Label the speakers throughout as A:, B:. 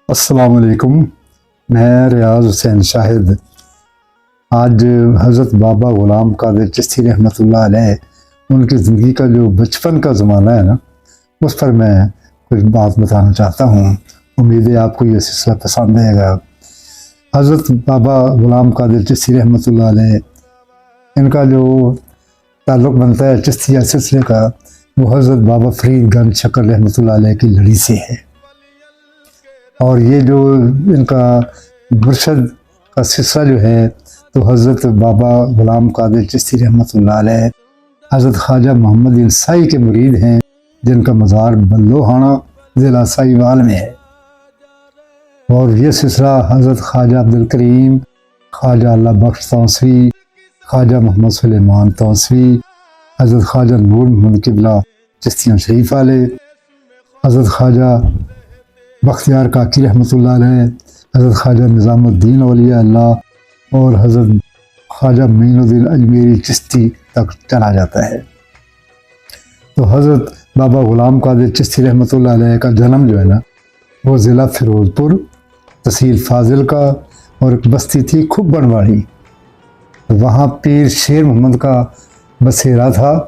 A: السلام علیکم، میں ریاض حسین شاہد۔ آج حضرت بابا غلام قادر چشتی رحمۃ اللہ علیہ ان کی زندگی کا جو بچپن کا زمانہ ہے نا، اس پر میں کچھ بات بتانا چاہتا ہوں۔ امید ہے آپ کو یہ سلسلہ پسند آئے گا۔ حضرت بابا غلام قادر چشتی رحمۃ اللہ علیہ ان کا جو تعلق بنتا ہے چشتیہ سلسلے کا، وہ حضرت بابا فرید گنج شکر رحمۃ اللہ علیہ کی لڑی سے ہے۔ اور یہ جو ان کا مرشد کا سلسلہ جو ہے تو حضرت بابا غلام قادر چشتی رحمۃ اللہ علیہ حضرت خواجہ محمد انصائی کے مرید ہیں، جن کا مزار بلوہانہ ضلع سائیوال میں ہے۔ اور یہ سلسلہ حضرت خواجہ عبدالکریم، خواجہ اللہ بخش توسوی، خواجہ محمد سلیمان توسوی، حضرت خواجہ نور محمد قبلہ چشتیاں شریف والے، حضرت خواجہ بختیار کاکی رحمۃ اللہ علیہ، حضرت خواجہ نظام الدین اولیاء اللہ اور حضرت خواجہ معین الدین اجمیری چشتی تک چلا جاتا ہے۔ تو حضرت بابا غلام قادر چشتی رحمۃ اللہ علیہ کا جنم جو ہے نا، وہ ضلع فیروز پور، تحصیل فاضل کا، اور ایک بستی تھی کھب بنواڑی، وہاں پیر شیر محمد کا بسیرا تھا۔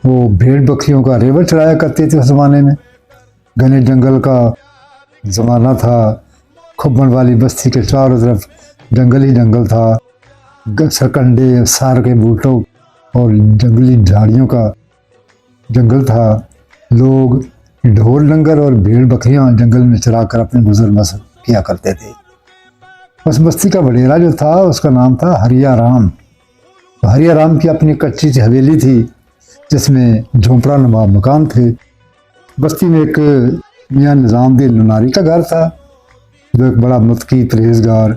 A: وہ بھیڑ بکریوں کا ریوڑ چڑھایا کرتے تھے اس زمانے میں۔ گھنے جنگل کا زمانہ تھا، کھبن والی بستی کے چاروں طرف جنگل ہی جنگل تھا، سرکنڈے سار کے بوٹوں اور جنگلی جھاڑیوں کا جنگل تھا۔ لوگ ڈھول لنگر اور بھیڑ بکریاں جنگل میں چرا کر اپنے گزر بسر کیا کرتے تھے۔ اس بستی کا وڈیرا جو تھا اس کا نام تھا ہریا رام۔ ہریا رام کی اپنی کچی سی حویلی تھی جس میں جھونپڑا نما مکان تھے۔ بستی میں ایک میاں نظام الدین نناری کا گھر تھا، جو ایک بڑا متقی پرہیزگار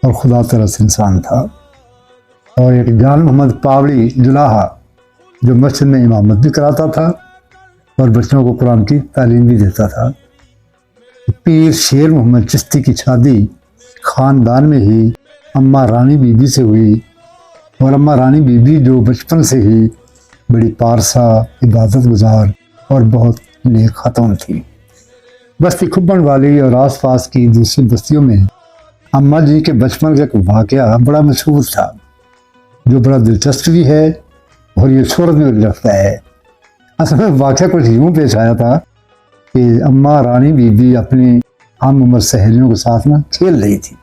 A: اور خدا ترس انسان تھا، اور ایک جان محمد پاوڑی جلاہا جو مسجد میں امامت بھی کراتا تھا اور بچوں کو قرآن کی تعلیم بھی دیتا تھا۔ پیر شیر محمد چشتی کی شادی خاندان میں ہی اماں رانی بی بی سے ہوئی، اور اماں رانی بی بی جو بچپن سے ہی بڑی پارسا، عبادت گزار اور بہت نیک خاتون تھی۔ بستی کھبن والی اور آس پاس کی دوسری بستیوں میں اماں جی کے بچپن کا ایک واقعہ بڑا مشہور تھا، جو بڑا دلچسپ بھی ہے اور یہ شہرت بھی رکھتا ہے۔ اصل میں واقعہ کچھ یوں پیش آیا تھا کہ اماں رانی بی بی اپنی ہم عمر سہیلیوں کے ساتھ نا کھیل رہی تھی،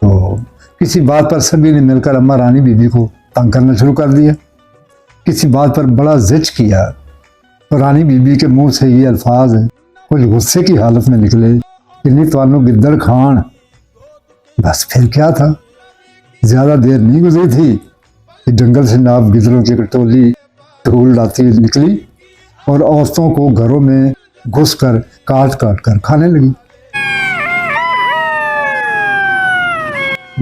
A: تو کسی بات پر سبھی نے مل کر اماں رانی بی بی کو تنگ کرنا شروع کر دیا۔ کسی بات پر بڑا زج کیا، اور رانی بی بی کے منہ سے یہ الفاظ کچھ غصے کی حالت میں نکلے کہ نہیں توانو گدڑ کھان۔ بس پھر کیا تھا، زیادہ دیر نہیں گزری تھی کہ جنگل سے ناب گدڑوں کی ایک ٹولی ڈھول لاتی نکلی اور عورتوں کو گھروں میں گھس کر کاٹ کاٹ کر کھانے لگی۔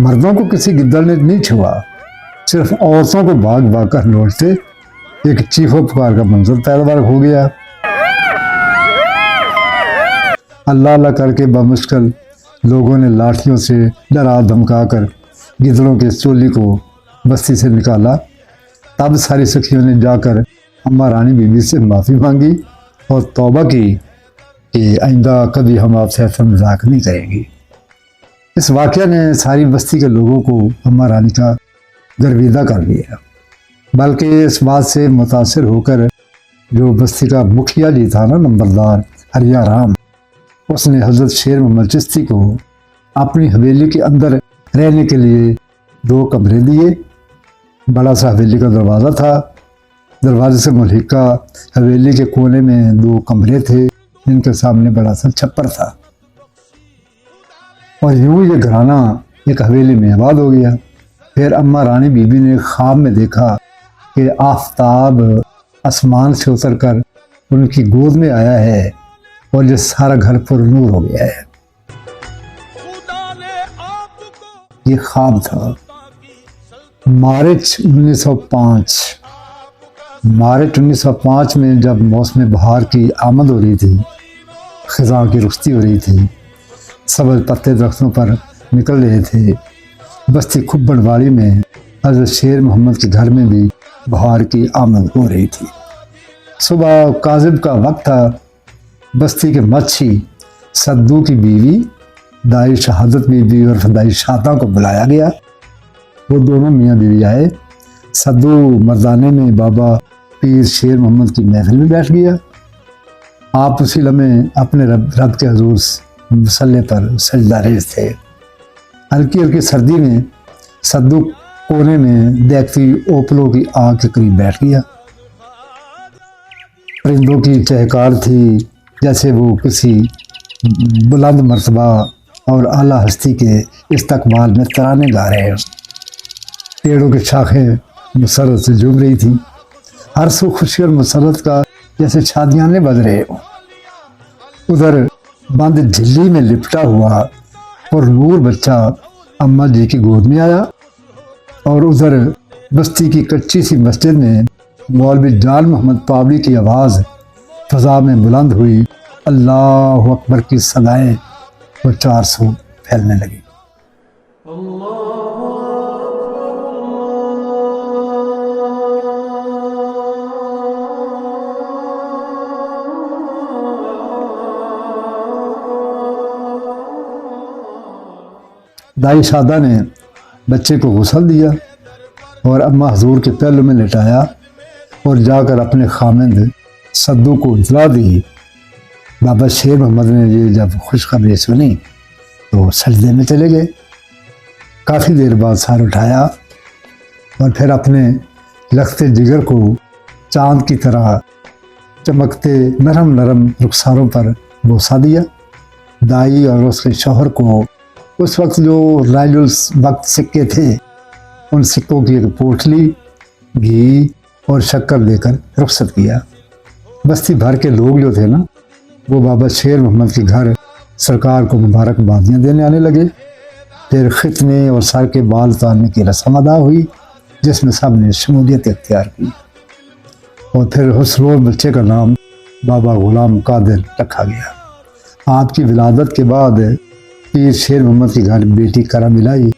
A: مردوں کو کسی گدڑ نے نہیں چھوا، صرف عورتوں کو بھاگ بھاگ کر لوٹتے ایک چیخو پکار کا منظر پیدا ہو گیا۔ اللہ اللہ کر کے بمشکل لوگوں نے لاٹھیوں سے ڈرا دھمکا کر گدڑوں کے چولی کو بستی سے نکالا۔ تب ساری سکھیوں نے جا کر اماں رانی بی بی سے معافی مانگی اور توبہ کی کہ آئندہ کبھی ہم آپ سے ایسا مذاق نہیں کریں گے۔ اس واقعہ نے ساری بستی کے لوگوں کو اماں رانی کا گرویدہ کر دیا، بلکہ اس بات سے متاثر ہو کر جو بستی کا مکھیا جی تھا نا، نمبردار ہریا رام، اس نے حضرت شیر محمد چشتی کو اپنی حویلی کے اندر رہنے کے لیے 2 کمرے دیے۔ بڑا سا حویلی کا دروازہ تھا، دروازے سے ملحقہ حویلی کے کونے میں 2 کمرے تھے جن کے سامنے بڑا سا چھپر تھا، اور یوں یہ گھرانہ ایک حویلی میں آباد ہو گیا۔ پھر اماں رانی بی بی نے خواب میں دیکھا کہ آفتاب آسمان سے اتر کر ان کی گود میں آیا ہے اور یہ سارا گھر پر نور ہو گیا ہے۔ یہ خواب تھا۔ مارچ 1905 میں جب موسم بہار کی آمد ہو رہی تھی، خزاں کی رخصتی ہو رہی تھی، سبز پتے درختوں پر نکل رہے تھے، بستی کھبن والی میں حضرت شیر محمد کے گھر میں بھی بہار کی آمد ہو رہی تھی۔ صبح کاذب کا وقت تھا، بستی کے مچھی سدو کی بیوی دائی شہادت بیوی اور فدائی شاطا کو بلایا گیا۔ وہ دونوں میاں بیوی آئے۔ سدو مردانے میں بابا پیر شیر محمد کی محفل میں بیٹھ گیا۔ آپ اسی لمحے اپنے رب کے حضور مسلح پر سجدہ ریز تھے۔ ہلکی ہلکی سردی میں سدو کونے میں دیکھتی اوپلوں کی آگ کے قریب بیٹھ گیا۔ پرندوں کی چہکار تھی جیسے وہ کسی بلند مرتبہ اور اعلیٰ ہستی کے استقبال میں ترانے گا رہے ہیں۔ پیڑوں کی شاخیں مسرت سے جھوم رہی تھیں، ہر سو خوشی اور مسرت کا جیسے شادیانے بج رہے ہوں۔ ادھر بند جھلی میں لپٹا ہوا اور نور بچہ اماں جی کی گود میں آیا، اور ادھر بستی کی کچی سی مسجد میں مولوی جان محمد پاولی کی آواز فضا میں بلند ہوئی، اللہ اکبر کی صدائیں وہ 400 پھیلنے لگی۔ دائی شادہ نے بچے کو غسل دیا اور اماں حضور کے پہلو میں لٹایا اور جا کر اپنے خامند سدو کو اطلاع دی۔ بابا شیر محمد نے یہ جب خوشخبری سنی تو سجدے میں چلے گئے۔ کافی دیر بعد سر اٹھایا اور پھر اپنے لخت جگر کو چاند کی طرح چمکتے نرم نرم رخساروں پر بوسا دیا۔ دائی اور اس کے شوہر کو اس وقت جو رائج الوقت سکے تھے، ان سکوں کی ایک پوٹلی گھی اور شکر دے کر رخصت کیا۔ بستی بھر کے لوگ جو تھے نا، وہ بابا شیر محمد کے گھر سرکار کو مبارکبادیاں دینے آنے لگے۔ پھر ختنے اور سر کے بال اتارنے کی رسم ادا ہوئی جس میں سب نے شمولیت اختیار کی، اور پھر حسرور بچے کا نام بابا غلام قادر رکھا گیا۔ آپ کی ولادت کے بعد پیر شیر محمد کے گھر بیٹی کرم الہی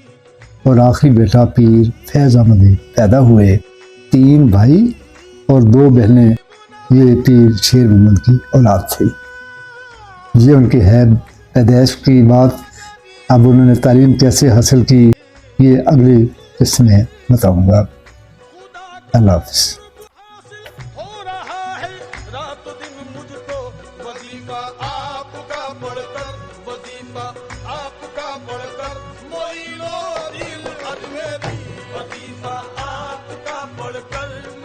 A: اور آخری بیٹا پیر فیض احمد پیدا ہوئے۔ 3 بھائی اور 2 بہنیں یہ پیر شیر محمد کی اولاد تھی۔ یہ ان کی ہے پیدائش کی بات۔ اب انہوں نے تعلیم کیسے حاصل کی یہ اگلی قسط میں بتاؤں گا۔ اللہ حافظ۔
B: وظیفہ آپ کا پڑھ کر